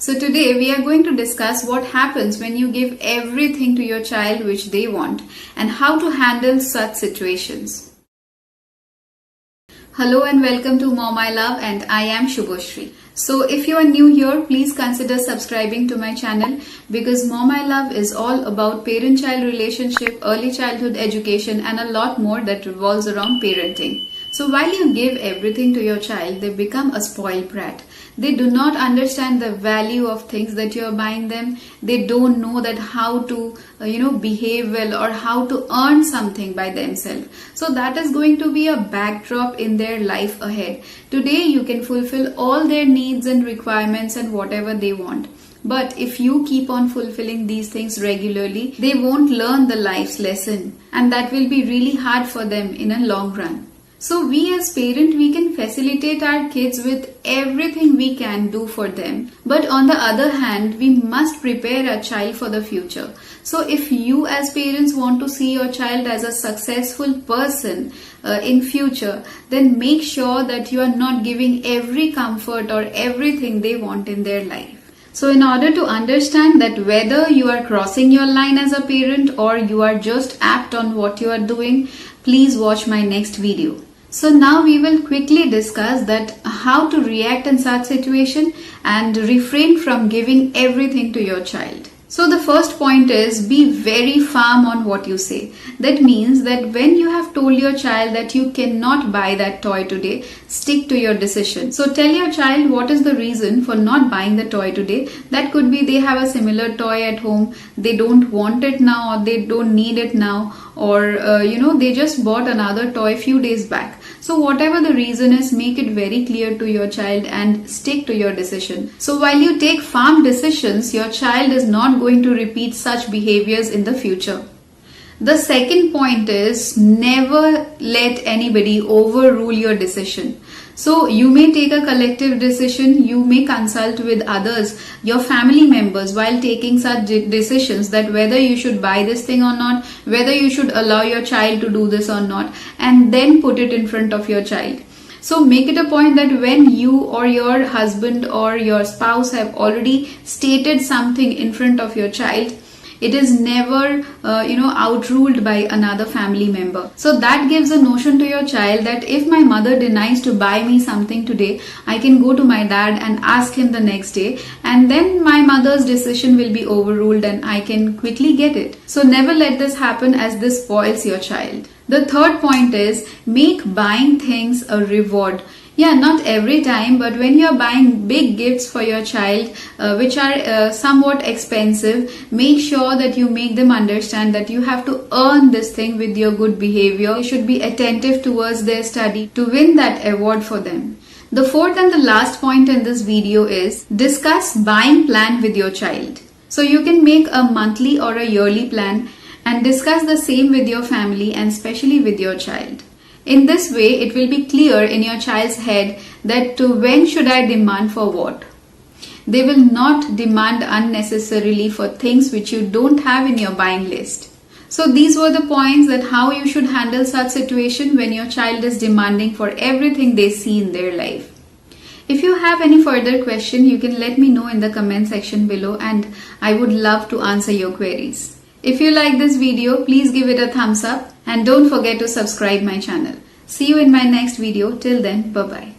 So today we are going to discuss what happens when you give everything to your child which they want and how to handle such situations. Hello and welcome to Mom I Love, and I am Shubhoshri. So if you are new here, please consider subscribing to my channel because Mom I Love is all about parent-child relationship, early childhood education and a lot more that revolves around parenting. So while you give everything to your child, they become a spoiled brat. They do not understand the value of things that you are buying them. They don't know that how to behave well or how to earn something by themselves. So that is going to be a backdrop in their life ahead. Today you can fulfill all their needs and requirements and whatever they want. But if you keep on fulfilling these things regularly, they won't learn the life's lesson, and that will be really hard for them in a long run. So we as parents, we can facilitate our kids with everything we can do for them. But on the other hand, we must prepare our child for the future. So if you as parents want to see your child as a successful person in future, then make sure that you are not giving every comfort or everything they want in their life. So in order to understand that whether you are crossing your line as a parent or you are just apt on what you are doing, please watch my next video. So now we will quickly discuss that how to react in such situation and refrain from giving everything to your child. So the first point is be very firm on what you say. That means that when you have told your child that you cannot buy that toy today, stick to your decision. So tell your child what is the reason for not buying the toy today. That could be they have a similar toy at home, they don't want it now or they don't need it now, or they just bought another toy a few days back. So whatever the reason is, make it very clear to your child and stick to your decision. So while you take firm decisions, your child is not going to repeat such behaviors in the future. The second point is never let anybody overrule your decision. So you may take a collective decision, you may consult with others, your family members, while taking such decisions that whether you should buy this thing or not, whether you should allow your child to do this or not, and then put it in front of your child. So make it a point that when you or your husband or your spouse have already stated something in front of your child, it is never outruled by another family member. So that gives a notion to your child that if my mother denies to buy me something today, I can go to my dad and ask him the next day, and then my mother's decision will be overruled and I can quickly get it. So never let this happen, as this spoils your child. The third point is make buying things a reward. Yeah, not every time, but when you are buying big gifts for your child, which are somewhat expensive, make sure that you make them understand that you have to earn this thing with your good behavior. You should be attentive towards their study to win that award for them. The fourth and the last point in this video is discuss buying plan with your child. So you can make a monthly or a yearly plan and discuss the same with your family and especially with your child. In this way, it will be clear in your child's head that when should I demand for what. They will not demand unnecessarily for things which you don't have in your buying list. So these were the points that how you should handle such situation when your child is demanding for everything they see in their life. If you have any further question, you can let me know in the comment section below and I would love to answer your queries. If you like this video, please give it a thumbs up and don't forget to subscribe my channel. See you in my next video. Till then, bye-bye.